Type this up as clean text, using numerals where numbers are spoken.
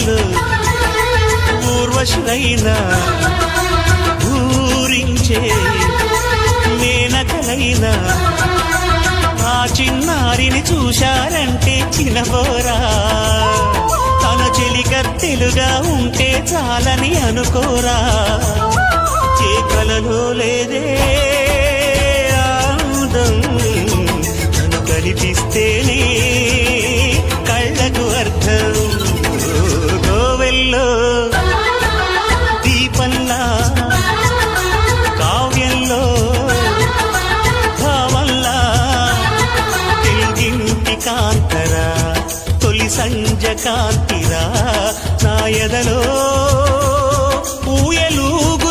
కలల్లో ఊర్వశులైనా ఊరించే మేనకలైనా ఆ చిన్నారిని చూశారంటే చినబోరా తన చెలికత్తెలుగా ఉంటే చాలని అనుకోరా ఏ కలలో లేదే ఆనందం తను కనిపిస్తేనే కళ్ళకు అర్థం గోవెల్లో దీపంలా కావ్యంలో భావంలా తెలుగింటి కాంతరా తొలి సంజ కాంతిరా నా ఎదలో ఊయలూగు